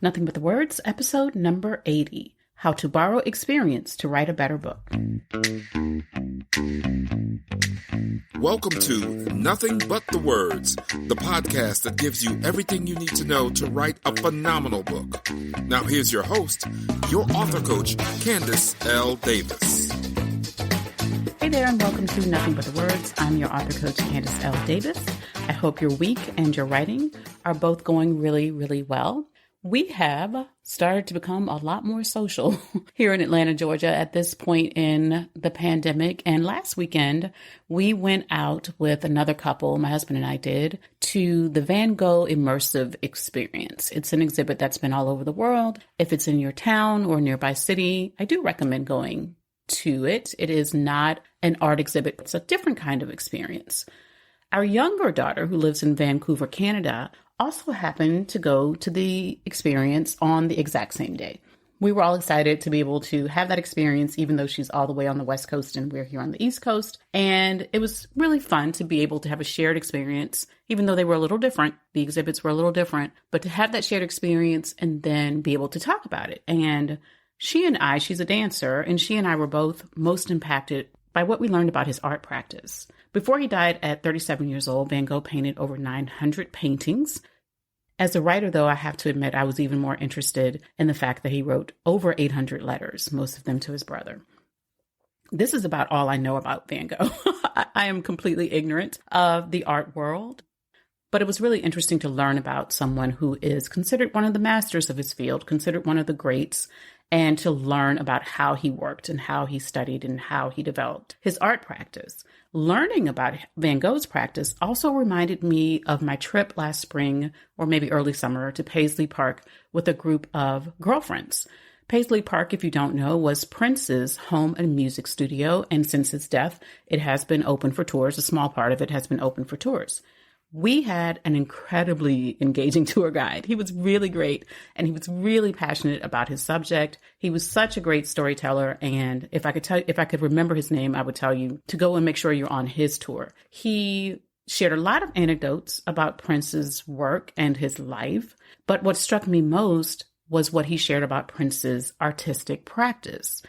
Nothing But the Words, episode number 80, How to Borrow Experience to Write a Better Book. Welcome to Nothing But the Words, the podcast that gives you everything you need to know to write a phenomenal book. Now here's your host, your author coach, Candace L. Davis. Hey there, and welcome to Nothing But the Words. I'm your author coach, Candace L. Davis. I hope your week and your writing are both going really, really well. We have started to become a lot more social here in Atlanta, Georgia at this point in the pandemic. And last weekend, we went out with another couple, my husband and I did, to the Van Gogh Immersive Experience. It's an exhibit that's been all over the world. If it's in your town or nearby city, I do recommend going to it. It is not an art exhibit. It's a different kind of experience. Our younger daughter, who lives in Vancouver, Canada, also happened to go to the experience on the exact same day. We were all excited to be able to have that experience, even though she's all the way on the West Coast and we're here on the East Coast. And it was really fun to be able to have a shared experience, even though they were a little different. The exhibits were a little different, but to have that shared experience and then be able to talk about it. And she's a dancer, and she and I were both most impacted by what we learned about his art practice. Before he died at 37 years old, Van Gogh painted over 900 paintings. As a writer, though, I have to admit I was even more interested in the fact that he wrote over 800 letters, most of them to his brother. This is about all I know about Van Gogh. I am completely ignorant of the art world, but it was really interesting to learn about someone who is considered one of the masters of his field, considered one of the greats, and to learn about how he worked and how he studied and how he developed his art practice. Learning about Van Gogh's practice also reminded me of my trip last spring, or maybe early summer, to Paisley Park with a group of girlfriends. Paisley Park, if you don't know, was Prince's home and music studio, and since his death, it has been open for tours. A small part of it has been open for tours. We had an incredibly engaging tour guide. He was really great, and he was really passionate about his subject. He was such a great storyteller, and if I could remember his name, I would tell you to go and make sure you're on his tour. He shared a lot of anecdotes about Prince's work and his life, but what struck me most was what he shared about Prince's artistic practice.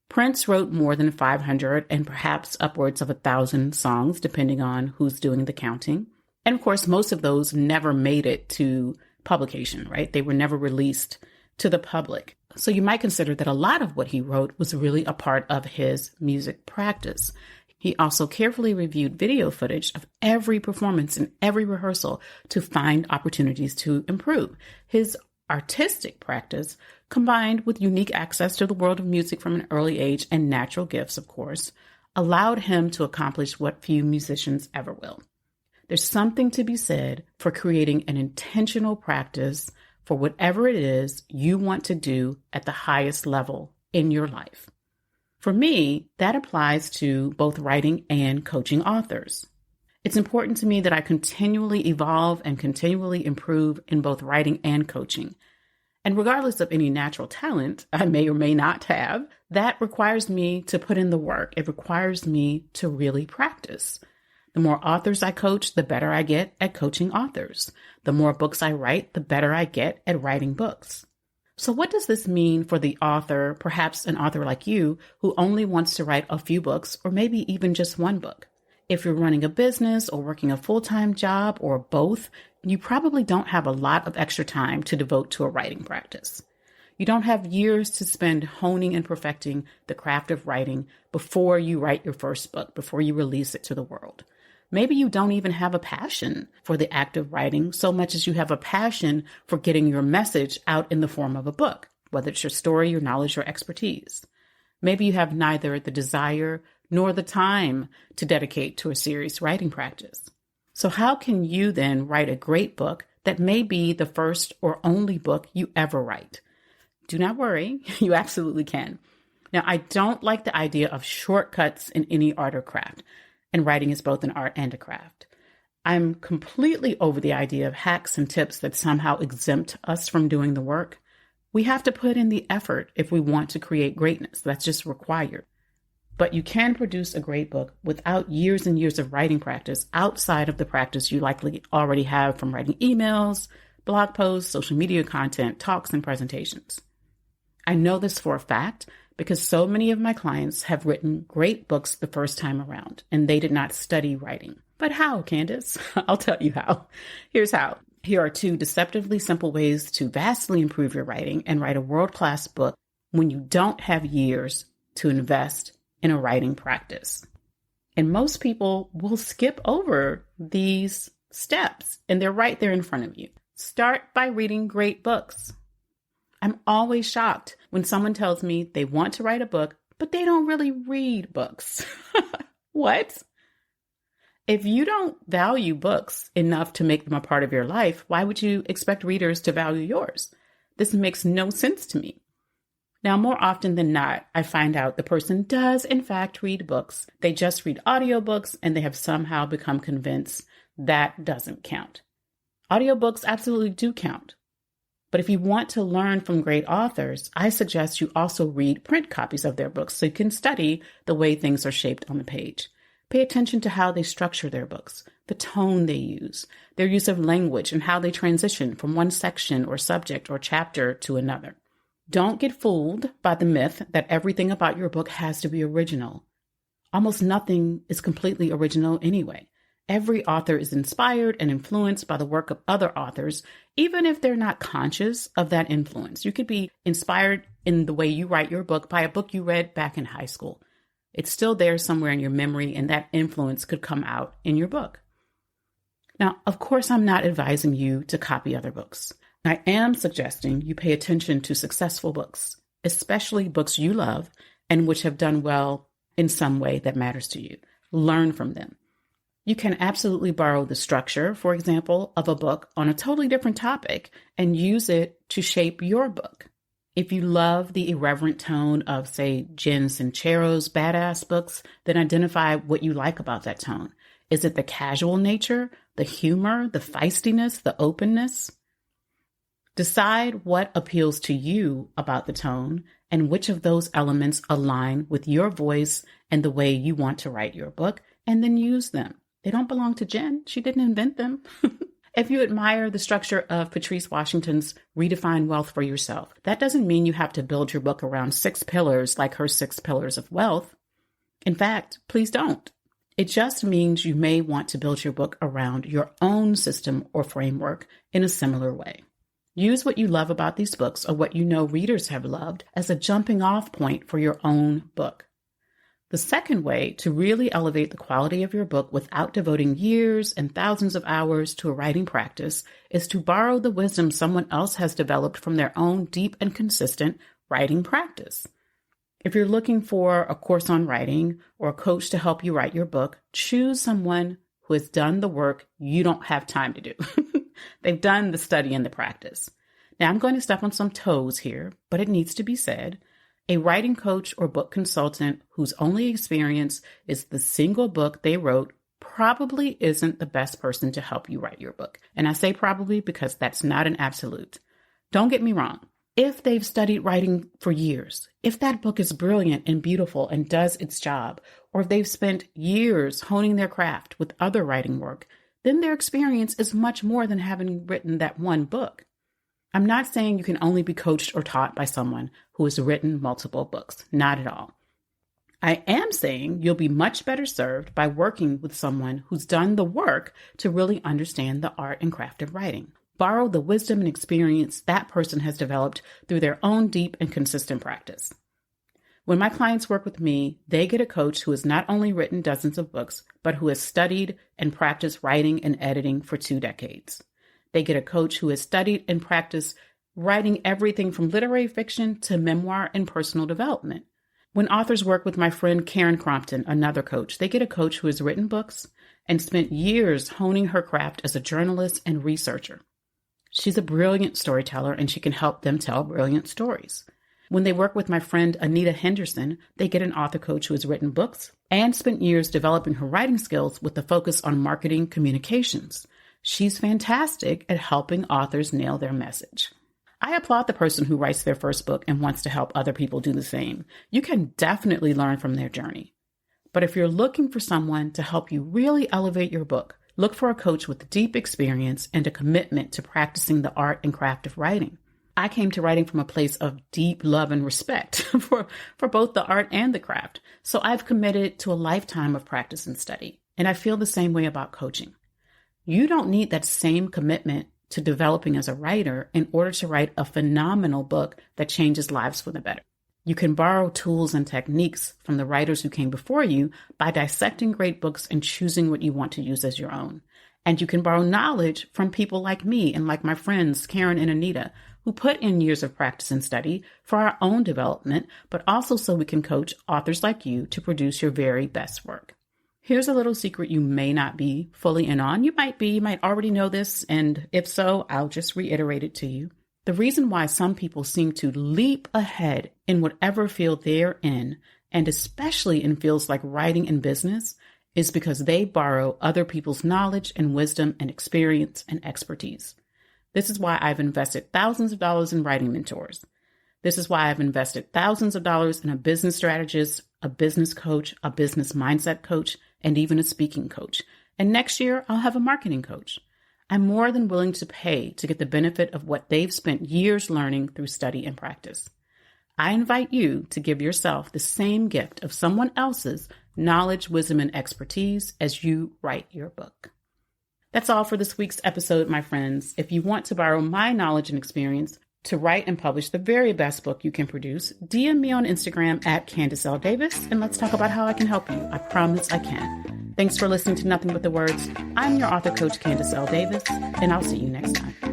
Prince wrote more than 500 and perhaps upwards of 1,000 songs, depending on who's doing the counting. And of course, most of those never made it to publication, right? They were never released to the public. So you might consider that a lot of what he wrote was really a part of his music practice. He also carefully reviewed video footage of every performance and every rehearsal to find opportunities to improve. His artistic practice, combined with unique access to the world of music from an early age and natural gifts, of course, allowed him to accomplish what few musicians ever will. There's something to be said for creating an intentional practice for whatever it is you want to do at the highest level in your life. For me, that applies to both writing and coaching authors. It's important to me that I continually evolve and continually improve in both writing and coaching. And regardless of any natural talent I may or may not have, that requires me to put in the work. It requires me to really practice. The more authors I coach, the better I get at coaching authors. The more books I write, the better I get at writing books. So what does this mean for the author, perhaps an author like you, who only wants to write a few books or maybe even just one book? If you're running a business or working a full-time job or both, you probably don't have a lot of extra time to devote to a writing practice. You don't have years to spend honing and perfecting the craft of writing before you write your first book, before you release it to the world. Maybe you don't even have a passion for the act of writing so much as you have a passion for getting your message out in the form of a book, whether it's your story, your knowledge, or expertise. Maybe you have neither the desire nor the time to dedicate to a serious writing practice. So how can you then write a great book that may be the first or only book you ever write? Do not worry, you absolutely can. Now, I don't like the idea of shortcuts in any art or craft. And writing is both an art and a craft. I'm completely over the idea of hacks and tips that somehow exempt us from doing the work. We have to put in the effort if we want to create greatness. That's just required. But you can produce a great book without years and years of writing practice outside of the practice you likely already have from writing emails, blog posts, social media content, talks, and presentations. I know this for a fact because so many of my clients have written great books the first time around, and they did not study writing. But how, Candace? I'll tell you how. Here's how. Here are 2 deceptively simple ways to vastly improve your writing and write a world-class book when you don't have years to invest in a writing practice. And most people will skip over these steps, and they're right there in front of you. Start by reading great books. I'm always shocked when someone tells me they want to write a book, but they don't really read books. What? If you don't value books enough to make them a part of your life, why would you expect readers to value yours? This makes no sense to me. Now, more often than not, I find out the person does, in fact, read books. They just read audiobooks, and they have somehow become convinced that doesn't count. Audiobooks absolutely do count. But if you want to learn from great authors, I suggest you also read print copies of their books so you can study the way things are shaped on the page. Pay attention to how they structure their books, the tone they use, their use of language, and how they transition from one section or subject or chapter to another. Don't get fooled by the myth that everything about your book has to be original. Almost nothing is completely original anyway. Every author is inspired and influenced by the work of other authors, even if they're not conscious of that influence. You could be inspired in the way you write your book by a book you read back in high school. It's still there somewhere in your memory, and that influence could come out in your book. Now, of course, I'm not advising you to copy other books. I am suggesting you pay attention to successful books, especially books you love and which have done well in some way that matters to you. Learn from them. You can absolutely borrow the structure, for example, of a book on a totally different topic and use it to shape your book. If you love the irreverent tone of, say, Jen Sincero's badass books, then identify what you like about that tone. Is it the casual nature, the humor, the feistiness, the openness? Decide what appeals to you about the tone and which of those elements align with your voice and the way you want to write your book, and then use them. They don't belong to Jen. She didn't invent them. If you admire the structure of Patrice Washington's Redefine Wealth for Yourself, that doesn't mean you have to build your book around 6 pillars like her 6 pillars of wealth. In fact, please don't. It just means you may want to build your book around your own system or framework in a similar way. Use what you love about these books or what you know readers have loved as a jumping off point for your own book. The second way to really elevate the quality of your book without devoting years and thousands of hours to a writing practice is to borrow the wisdom someone else has developed from their own deep and consistent writing practice. If you're looking for a course on writing or a coach to help you write your book, choose someone who has done the work you don't have time to do. They've done the study and the practice. Now, I'm going to step on some toes here, but it needs to be said. A writing coach or book consultant whose only experience is the single book they wrote probably isn't the best person to help you write your book. And I say probably because that's not an absolute. Don't get me wrong. If they've studied writing for years, if that book is brilliant and beautiful and does its job, or if they've spent years honing their craft with other writing work, then their experience is much more than having written that one book. I'm not saying you can only be coached or taught by someone who has written multiple books. Not at all. I am saying you'll be much better served by working with someone who's done the work to really understand the art and craft of writing. Borrow the wisdom and experience that person has developed through their own deep and consistent practice. When my clients work with me, they get a coach who has not only written dozens of books, but who has studied and practiced writing and editing for 2 decades. They get a coach who has studied and practiced writing everything from literary fiction to memoir and personal development. When authors work with my friend Karen Crompton, another coach, they get a coach who has written books and spent years honing her craft as a journalist and researcher. She's a brilliant storyteller and she can help them tell brilliant stories. When they work with my friend Anita Henderson, they get an author coach who has written books and spent years developing her writing skills with a focus on marketing communications. She's fantastic at helping authors nail their message. I applaud the person who writes their first book and wants to help other people do the same. You can definitely learn from their journey. But if you're looking for someone to help you really elevate your book, Look for a coach with deep experience and a commitment to practicing the art and craft of writing. I came to writing from a place of deep love and respect for both the art and the craft. So I've committed to a lifetime of practice and study. And I feel the same way about coaching. You don't need that same commitment to developing as a writer in order to write a phenomenal book that changes lives for the better. You can borrow tools and techniques from the writers who came before you by dissecting great books and choosing what you want to use as your own. And you can borrow knowledge from people like me and like my friends, Karen and Anita, who put in years of practice and study for our own development, but also so we can coach authors like you to produce your very best work. Here's a little secret you may not be fully in on. You might already know this, and if so, I'll just reiterate it to you. The reason why some people seem to leap ahead in whatever field they're in, and especially in fields like writing and business, is because they borrow other people's knowledge and wisdom and experience and expertise. This is why I've invested thousands of dollars in writing mentors. This is why I've invested thousands of dollars in a business strategist, a business coach, a business mindset coach, and even a speaking coach. And next year, I'll have a marketing coach. I'm more than willing to pay to get the benefit of what they've spent years learning through study and practice. I invite you to give yourself the same gift of someone else's knowledge, wisdom, and expertise as you write your book. That's all for this week's episode, my friends. If you want to borrow my knowledge and experience to write and publish the very best book you can produce, DM me on Instagram at Candace L. Davis, and let's talk about how I can help you. I promise I can. Thanks for listening to Nothing But the Words. I'm your author coach, Candace L. Davis, and I'll see you next time.